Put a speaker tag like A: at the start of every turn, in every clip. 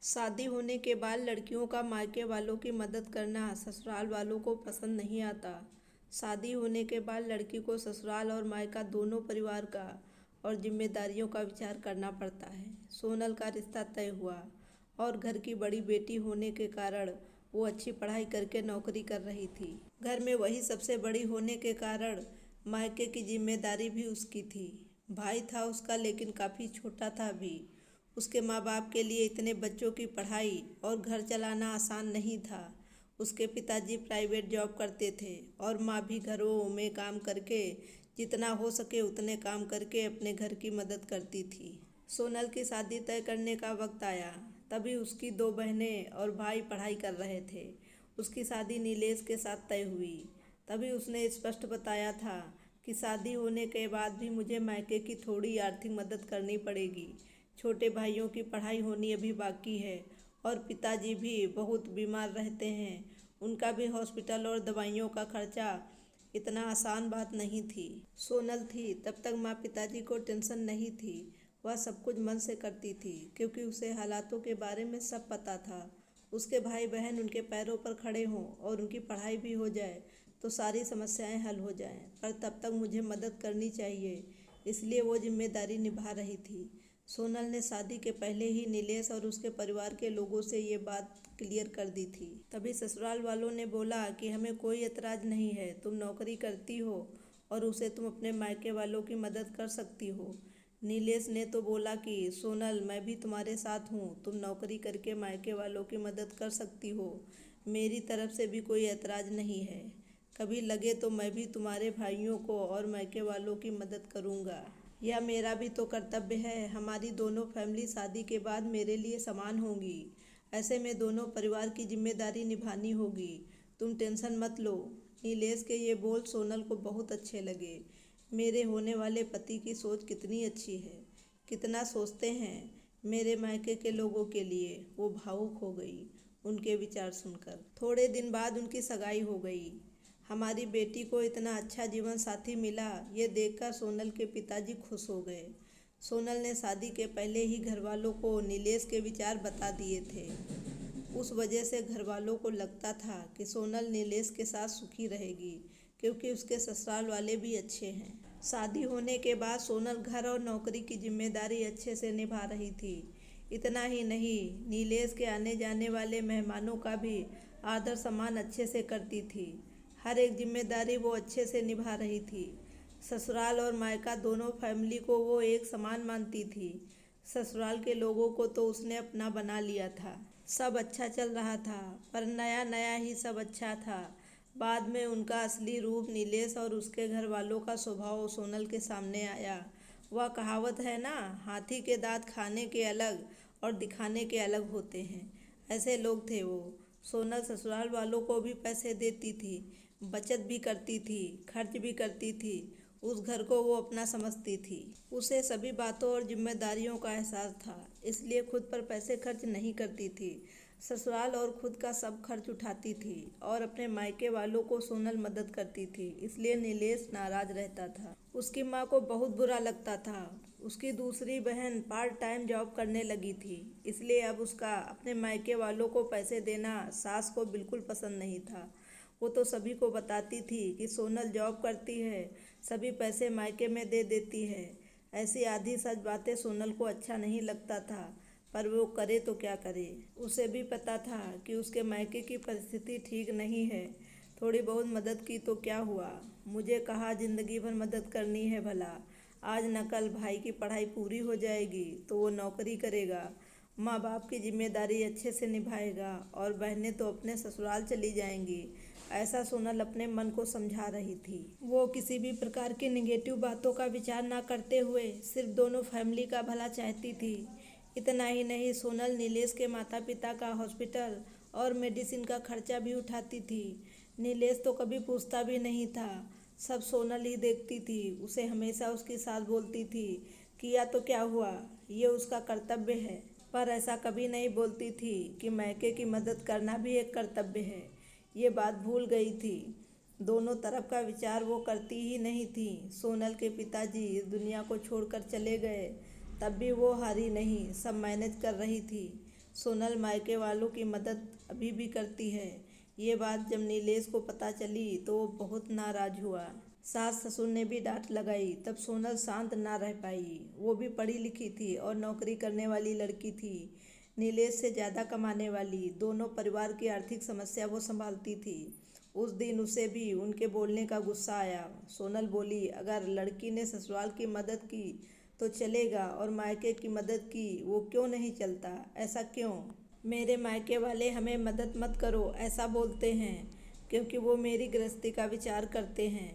A: शादी होने के बाद लड़कियों का मायके वालों की मदद करना ससुराल वालों को पसंद नहीं आता। शादी होने के बाद लड़की को ससुराल और मायका दोनों परिवार का और जिम्मेदारियों का विचार करना पड़ता है। सोनल का रिश्ता तय हुआ और घर की बड़ी बेटी होने के कारण वो अच्छी पढ़ाई करके नौकरी कर रही थी। घर में वही सबसे बड़ी होने के कारण मायके की जिम्मेदारी भी उसकी थी। भाई था उसका, लेकिन काफ़ी छोटा था अभी। उसके माँ बाप के लिए इतने बच्चों की पढ़ाई और घर चलाना आसान नहीं था। उसके पिताजी प्राइवेट जॉब करते थे और माँ भी घरों में काम करके जितना हो सके उतने काम करके अपने घर की मदद करती थी। सोनल की शादी तय करने का वक्त आया। तभी उसकी दो बहनें और भाई पढ़ाई कर रहे थे। उसकी शादी नीलेश के साथ तय हुई। तभी उसने स्पष्ट बताया था कि शादी होने के बाद भी मुझे मायके की थोड़ी आर्थिक मदद करनी पड़ेगी। छोटे भाइयों की पढ़ाई होनी अभी बाकी है और पिताजी भी बहुत बीमार रहते हैं। उनका भी हॉस्पिटल और दवाइयों का खर्चा इतना आसान बात नहीं थी। सोनल थी तब तक माँ पिताजी को टेंशन नहीं थी। वह सब कुछ मन से करती थी क्योंकि उसे हालातों के बारे में सब पता था। उसके भाई बहन उनके पैरों पर खड़े हों और उनकी पढ़ाई भी हो जाए तो सारी समस्याएं हल हो जाएं। पर तब तक मुझे मदद करनी चाहिए, इसलिए वो जिम्मेदारी निभा रही थी। सोनल ने शादी के पहले ही नीलेश और उसके परिवार के लोगों से ये बात क्लियर कर दी थी। तभी ससुराल वालों ने बोला कि हमें कोई एतराज नहीं है, तुम नौकरी करती हो और उसे तुम अपने मायके वालों की मदद कर सकती हो। नीलेश ने तो बोला कि सोनल, मैं भी तुम्हारे साथ हूँ, तुम नौकरी करके मायके वालों की मदद कर सकती हो। मेरी तरफ से भी कोई एतराज नहीं है। कभी लगे तो मैं भी तुम्हारे भाइयों को और मायके वालों की मदद करूँगा। यह मेरा भी तो कर्तव्य है। हमारी दोनों फैमिली शादी के बाद मेरे लिए समान होंगी। ऐसे में दोनों परिवार की जिम्मेदारी निभानी होगी। तुम टेंशन मत लो। नीलेश के ये बोल सोनल को बहुत अच्छे लगे। मेरे होने वाले पति की सोच कितनी अच्छी है, कितना सोचते हैं मेरे मायके के लोगों के लिए। वो भावुक हो गई उनके विचार सुनकर। थोड़े दिन बाद उनकी सगाई हो गई। हमारी बेटी को इतना अच्छा जीवन साथी मिला, ये देखकर सोनल के पिताजी खुश हो गए। सोनल ने शादी के पहले ही घर वालों को नीलेश के विचार बता दिए थे। उस वजह से घर वालों को लगता था कि सोनल नीलेश के साथ सुखी रहेगी क्योंकि उसके ससुराल वाले भी अच्छे हैं। शादी होने के बाद सोनल घर और नौकरी की जिम्मेदारी अच्छे से निभा रही थी। इतना ही नहीं, नीलेश के आने जाने वाले मेहमानों का भी आदर सम्मान अच्छे से करती थी। हर एक जिम्मेदारी वो अच्छे से निभा रही थी। ससुराल और मायका दोनों फैमिली को वो एक समान मानती थी। ससुराल के लोगों को तो उसने अपना बना लिया था। सब अच्छा चल रहा था, पर नया नया ही सब अच्छा था। बाद में उनका असली रूप नीलेश और उसके घर वालों का स्वभाव सोनल के सामने आया। वह कहावत है ना, हाथी के दांत खाने के अलग और दिखाने के अलग होते हैं। ऐसे लोग थे वो। सोनल ससुराल वालों को भी पैसे देती थी, बचत भी करती थी, खर्च भी करती थी। उस घर को वो अपना समझती थी। उसे सभी बातों और जिम्मेदारियों का एहसास था, इसलिए खुद पर पैसे खर्च नहीं करती थी। ससुराल और खुद का सब खर्च उठाती थी और अपने मायके वालों को सोनल मदद करती थी, इसलिए नीलेश नाराज रहता था। उसकी माँ को बहुत बुरा लगता था। उसकी दूसरी बहन पार्ट टाइम जॉब करने लगी थी, इसलिए अब उसका अपने मायके वालों को पैसे देना सास को बिल्कुल पसंद नहीं था। वो तो सभी को बताती थी कि सोनल जॉब करती है, सभी पैसे मायके में दे देती है। ऐसी आधी सच बातें सोनल को अच्छा नहीं लगता था, पर वो करे तो क्या करे। उसे भी पता था कि उसके मायके की परिस्थिति ठीक नहीं है। थोड़ी बहुत मदद की तो क्या हुआ, मुझे कहाँ जिंदगी भर मदद करनी है भला। आज न कल भाई की पढ़ाई पूरी हो जाएगी तो वो नौकरी करेगा, माँ बाप की जिम्मेदारी अच्छे से निभाएगा और बहनें तो अपने ससुराल चली जाएंगी। ऐसा सोनल अपने मन को समझा रही थी। वो किसी भी प्रकार की निगेटिव बातों का विचार ना करते हुए सिर्फ दोनों फैमिली का भला चाहती थी। इतना ही नहीं, सोनल नीलेश के माता पिता का हॉस्पिटल और मेडिसिन का खर्चा भी उठाती थी। नीलेश तो कभी पूछता भी नहीं था, सब सोनल ही देखती थी। उसे हमेशा उसकी सास बोलती थी, किया तो क्या हुआ, ये उसका कर्तव्य है। पर ऐसा कभी नहीं बोलती थी कि मायके की मदद करना भी एक कर्तव्य है। ये बात भूल गई थी। दोनों तरफ का विचार वो करती ही नहीं थी। सोनल के पिताजी इस दुनिया को छोड़कर चले गए, तब भी वो हारी नहीं, सब मैनेज कर रही थी। सोनल मायके वालों की मदद अभी भी करती है। ये बात जब नीलेश को पता चली तो वो बहुत नाराज हुआ। सास ससुर ने भी डांट लगाई, तब सोनल शांत ना रह पाई। वो भी पढ़ी लिखी थी और नौकरी करने वाली लड़की थी, नीलेश से ज़्यादा कमाने वाली। दोनों परिवार की आर्थिक समस्या वो संभालती थी। उस दिन उसे भी उनके बोलने का गुस्सा आया। सोनल बोली, अगर लड़की ने ससुराल की मदद की तो चलेगा और मायके की मदद की वो क्यों नहीं चलता? ऐसा क्यों? मेरे मायके वाले हमें मदद मत करो ऐसा बोलते हैं क्योंकि वो मेरी गृहस्थी का विचार करते हैं।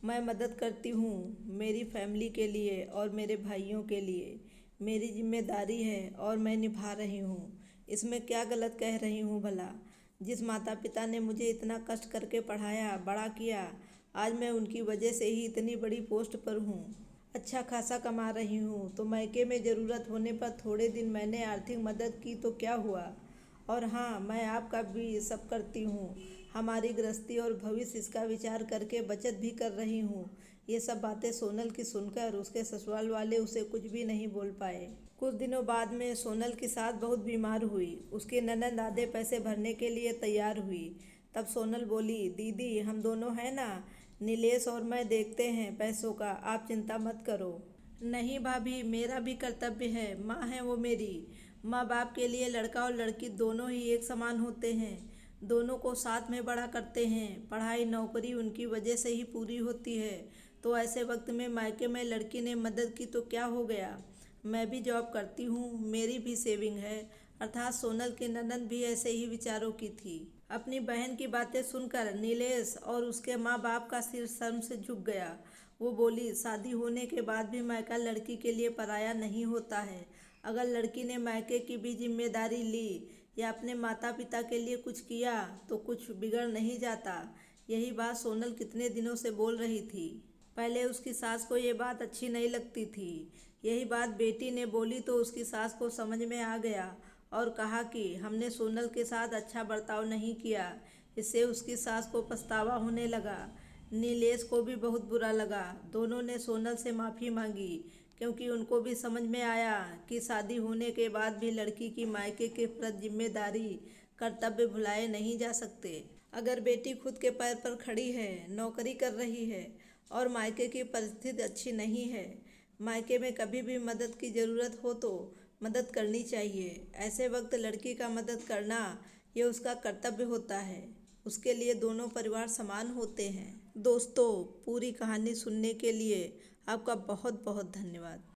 A: मैं मदद करती हूँ मेरी फैमिली के लिए और मेरे भाइयों के लिए। मेरी जिम्मेदारी है और मैं निभा रही हूँ। इसमें क्या गलत कह रही हूँ भला? जिस माता पिता ने मुझे इतना कष्ट करके पढ़ाया बड़ा किया, आज मैं उनकी वजह से ही इतनी बड़ी पोस्ट पर हूँ। अच्छा खासा कमा रही हूँ तो मायके में ज़रूरत होने पर थोड़े दिन मैंने आर्थिक मदद की तो क्या हुआ? और हाँ, मैं आपका भी सब करती हूँ। हमारी गृहस्थी और भविष्य इसका विचार करके बचत भी कर रही हूँ। ये सब बातें सोनल की सुनकर उसके ससुराल वाले उसे कुछ भी नहीं बोल पाए। कुछ दिनों बाद में सोनल की सास बहुत बीमार हुई। उसकी ननद आधे पैसे भरने के लिए तैयार हुई। तब सोनल बोली, दीदी हम दोनों हैं ना, नीलेश और मैं देखते हैं पैसों का, आप चिंता मत करो। नहीं भाभी, मेरा भी कर्तव्य है, माँ है वो मेरी। माँ बाप के लिए लड़का और लड़की दोनों ही एक समान होते हैं। दोनों को साथ में बड़ा करते हैं। पढ़ाई नौकरी उनकी वजह से ही पूरी होती है। तो ऐसे वक्त में मायके में लड़की ने मदद की तो क्या हो गया? मैं भी जॉब करती हूँ, मेरी भी सेविंग है। अर्थात सोनल की ननद भी ऐसे ही विचारों की थी। अपनी बहन की बातें सुनकर नीलेश और उसके माँ बाप का सिर शर्म से झुक गया। वो बोली, शादी होने के बाद भी मायका लड़की के लिए पराया नहीं होता है। अगर लड़की ने मायके की भी जिम्मेदारी ली या अपने माता पिता के लिए कुछ किया तो कुछ बिगड़ नहीं जाता। यही बात सोनल कितने दिनों से बोल रही थी। पहले उसकी सास को ये बात अच्छी नहीं लगती थी। यही बात बेटी ने बोली तो उसकी सास को समझ में आ गया और कहा कि हमने सोनल के साथ अच्छा बर्ताव नहीं किया। इससे उसकी सास को पछतावा होने लगा। नीलेश को भी बहुत बुरा लगा। दोनों ने सोनल से माफ़ी मांगी क्योंकि उनको भी समझ में आया कि शादी होने के बाद भी लड़की की मायके के प्रति जिम्मेदारी कर्तव्य भुलाए नहीं जा सकते। अगर बेटी खुद के पैर पर खड़ी है, नौकरी कर रही है और मायके की परिस्थिति अच्छी नहीं है, मायके में कभी भी मदद की ज़रूरत हो तो मदद करनी चाहिए। ऐसे वक्त लड़की का मदद करना ये उसका कर्तव्य होता है। उसके लिए दोनों परिवार समान होते हैं। दोस्तों, पूरी कहानी सुनने के लिए आपका बहुत बहुत धन्यवाद।